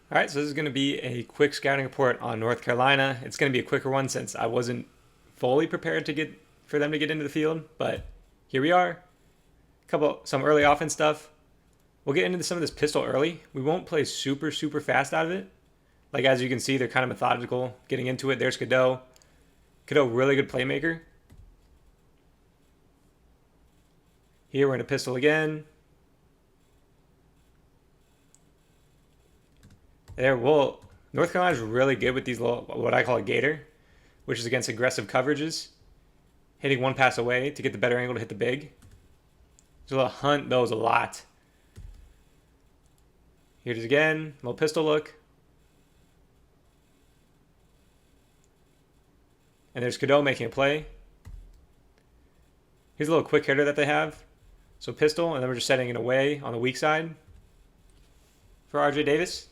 All right, so this is going to be a quick scouting report on North Carolina. It's going to be a quicker one since I wasn't fully prepared to get for them to get into the field, but here we are. Some early offense stuff. We'll get into some of this pistol early. We won't play super fast out of it. Like as you can see, they're kind of methodical getting into it. There's Cadeau. Cadeau, really good playmaker. Here we're in a pistol again. North Carolina's really good with these little, what I call a gator, which is against aggressive coverages. Hitting one pass away to get the better angle to hit the big. So they'll hunt those a lot. Here it is again, little pistol look. And there's Cadeau making a play. Here's a little quick hitter that they have. So pistol, and then we're just setting it away on the weak side for RJ Davis.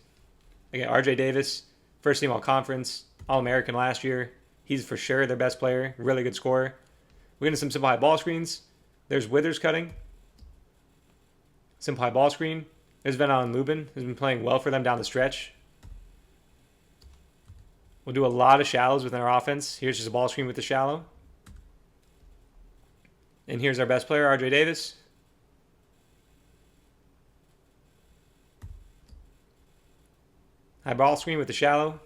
Again, RJ Davis, first team all-conference, All-American last year. He's for sure their best player, really good scorer. We're getting some simple high ball screens. There's Withers cutting. Simple high ball screen. There's ven-allen Lubin, who's been playing well for them down the stretch. We'll do a lot of shallows within our offense. Here's just a ball screen with the shallow. And here's our best player, RJ Davis. High ball screen with the shallow.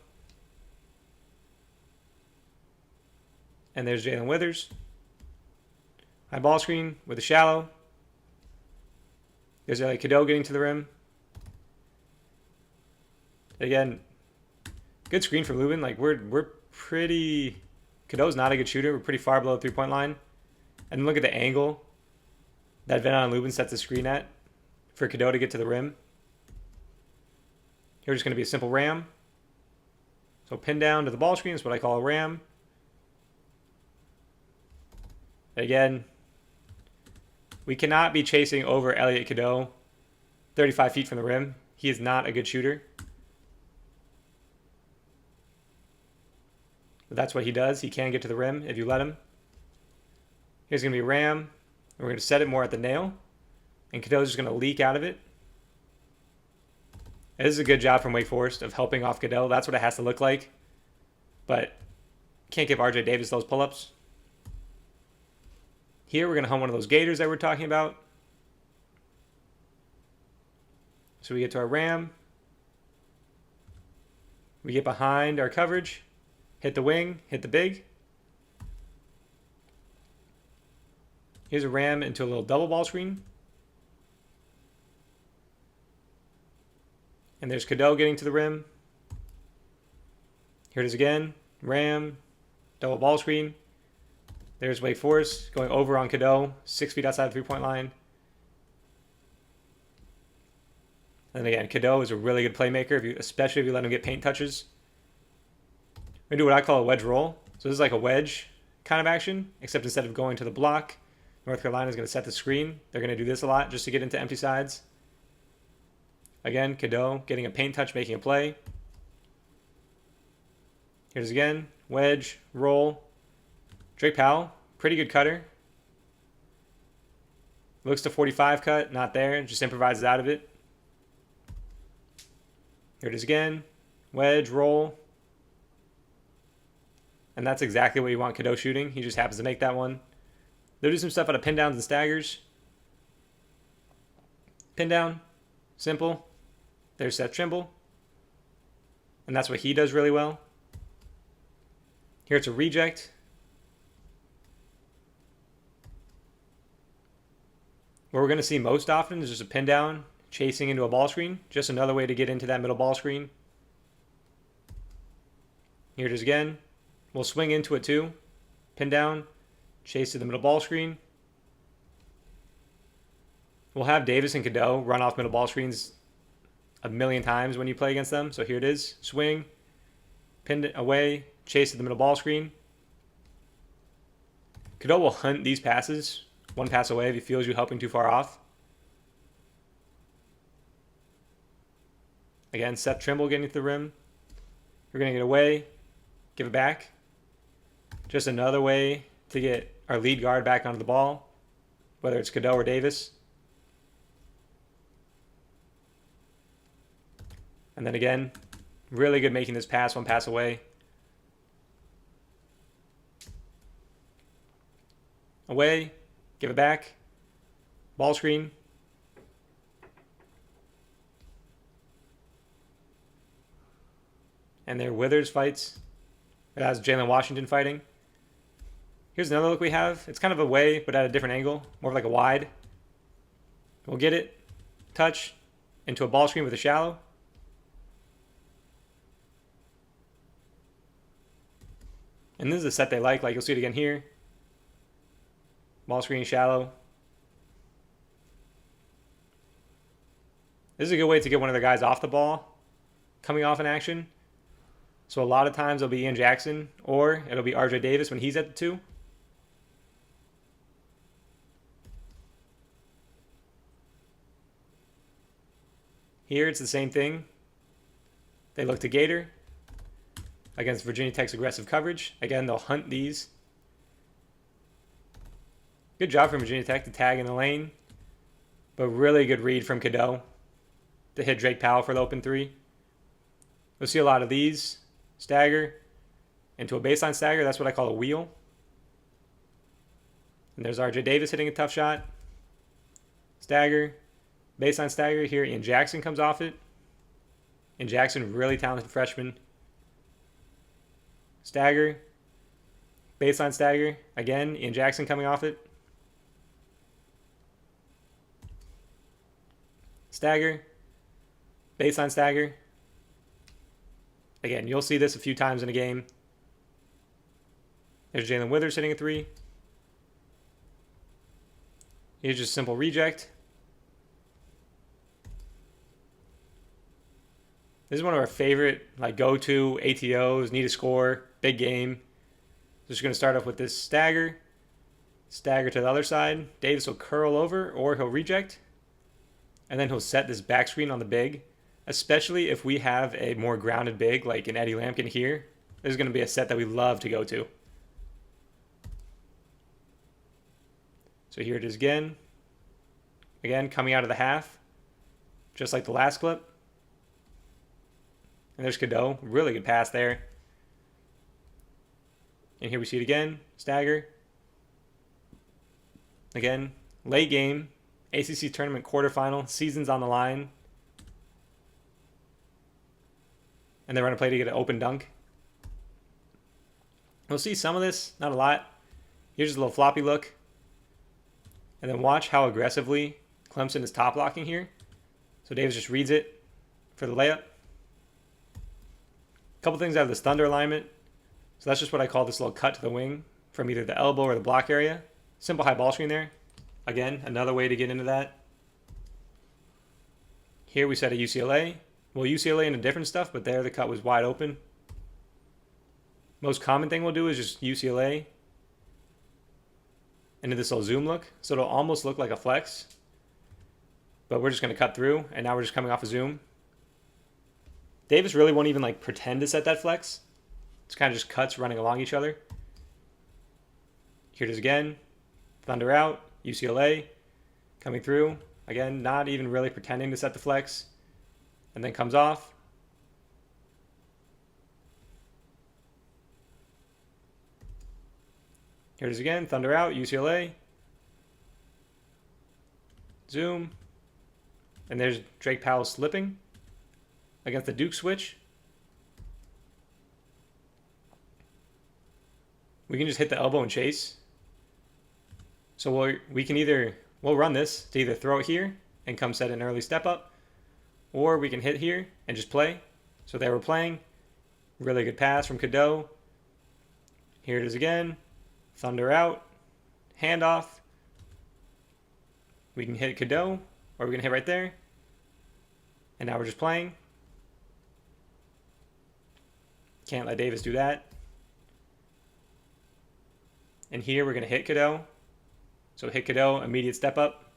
And there's Jae'lyn Withers. High ball screen with the shallow. There's Cadeau getting to the rim. Again, good screen from Lubin. Like we're pretty. Cadeau's not a good shooter. We're pretty far below the 3-point line. And look at the angle that ven-allen Lubin sets the screen at for Cadeau to get to the rim. Here's just going to be a simple ram. So pin down to the ball screen is what I call a ram. Again, we cannot be chasing over Elliot Cadeau 35 feet from the rim. He is not a good shooter. But that's what he does. He can get to the rim if you let him. Here's going to be a ram. We're going to set it more at the nail. And Cadeau's just going to leak out of it. This is a good job from Wake Forest of helping off Cadeau. That's what it has to look like. But can't give RJ Davis those pull-ups. Here we're going to hunt one of those gators that we're talking about. So we get to our ram. We get behind our coverage. Hit the wing. Hit the big. Here's a ram into a little double ball screen. And there's Cadeau getting to the rim. Here it is again. Ram. Double ball screen. There's Wake Forest going over on Cadeau. 6 feet outside the 3-point line. And again, Cadeau is a really good playmaker, especially if you let him get paint touches. We're going to do what I call a wedge roll. So this is like a wedge kind of action, except instead of going to the block, North Carolina is going to set the screen. They're going to do this a lot just to get into empty sides. Again, Cadeau getting a paint touch, making a play. Here's again, wedge, roll. Drake Powell, pretty good cutter. Looks to 45 cut, not there, just improvises out of it. Here it is again, wedge, roll. And that's exactly what you want Cadeau shooting. He just happens to make that one. They'll do some stuff out of pin downs and staggers. Pin down, simple. There's Seth Trimble. And that's what he does really well. Here it's a reject. What we're going to see most often is just a pin down, chasing into a ball screen. Just another way to get into that middle ball screen. Here it is again. We'll swing into it too. Pin down, chase to the middle ball screen. We'll have Davis and Cadeau run off middle ball screens a million times when you play against them. So here it is. Swing, pinned it away, chase to the middle ball screen. Cadeau will hunt these passes one pass away if he feels you helping too far off. Again, Seth Trimble getting to the rim. We're going to get away, give it back. Just another way to get our lead guard back onto the ball, whether it's Cadeau or Davis. And then again, really good making this pass, one pass away. Away, give it back. Ball screen. And there Withers fights. That's Jalen Washington fighting. Here's another look we have. It's kind of away, but at a different angle. More of like a wide. We'll get it. Touch. Into a ball screen with a shallow. And this is a set they like you'll see it again here. Ball screen, shallow. This is a good way to get one of the guys off the ball, coming off in action. So a lot of times it'll be Ian Jackson, or it'll be RJ Davis when he's at the 2. Here it's the same thing. They look to Gator against Virginia Tech's aggressive coverage. Again, they'll hunt these. Good job from Virginia Tech to tag in the lane. But really good read from Cadeau to hit Drake Powell for the open 3. We'll see a lot of these. Stagger into a baseline stagger. That's what I call a wheel. And there's RJ Davis hitting a tough shot. Stagger. Baseline stagger. Here Ian Jackson comes off it. Ian Jackson, really talented freshman. Stagger. Baseline stagger. Again, Ian Jackson coming off it. Stagger. Baseline stagger. Again, you'll see this a few times in a game. There's Jalen Withers hitting a 3. Here's just simple reject. This is one of our favorite go-to ATOs, need to score, big game. Just going to start off with this stagger. Stagger to the other side. Davis will curl over or he'll reject. And then he'll set this back screen on the big. Especially if we have a more grounded big like an Eddie Lampkin here. This is going to be a set that we love to go to. So here it is again. Again, coming out of the half. Just like the last clip. And there's Cadeau. Really good pass there. And here we see it again. Stagger. Again, late game. ACC tournament quarterfinal. Season's on the line. And they run a play to get an open dunk. We'll see some of this, not a lot. Here's a little floppy look. And then watch how aggressively Clemson is top locking here. So Davis just reads it for the layup. A couple things out of this Thunder alignment. So that's just what I call this little cut to the wing from either the elbow or the block area. Simple high ball screen there. Again, another way to get into that. Here we set a UCLA. Well, UCLA into different stuff, but there the cut was wide open. Most common thing we'll do is just UCLA into this little zoom look. So it'll almost look like a flex. But we're just going to cut through, and now we're just coming off a zoom. Davis really won't even pretend to set that flex. It's kind of just cuts running along each other. Here it is again. Thunder out. UCLA coming through. Again, not even really pretending to set the flex. And then comes off. Here it is again. Thunder out. UCLA. Zoom. And there's Drake Powell slipping against the Duke switch. We can just hit the elbow and chase. So we'll run this to either throw it here and come set an early step up, or we can hit here and just play. So they were playing. Really good pass from Cadeau. Here it is again. Thunder out. Handoff. We can hit Cadeau, or we can hit right there. And now we're just playing. Can't let Davis do that. And here we're going to hit Cadeau. So hit Cadeau, immediate step up.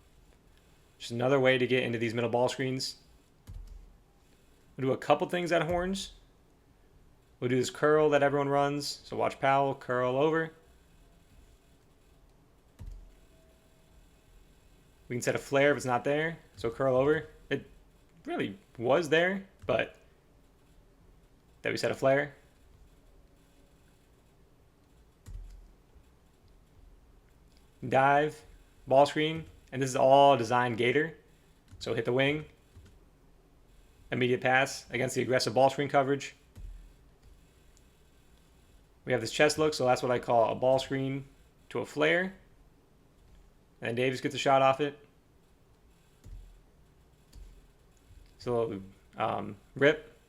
Just another way to get into these middle ball screens. We'll do a couple things out of horns. We'll do this curl that everyone runs. So watch Powell curl over. We can set a flare if it's not there. So curl over. It really was there, but that we set a flare. Dive, ball screen, and this is all designed gator. So hit the wing, immediate pass against the aggressive ball screen coverage. We have this chest look, so that's what I call a ball screen to a flare. And Davis gets a shot off it. So rip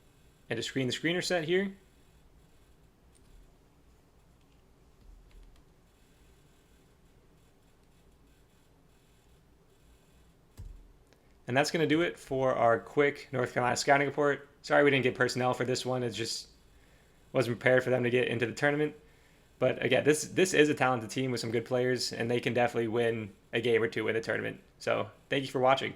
and to screen the screener set here. And that's going to do it for our quick North Carolina scouting report. Sorry we didn't get personnel for this one. It just wasn't prepared for them to get into the tournament. But again, this is a talented team with some good players, and they can definitely win a game or two in the tournament. So thank you for watching.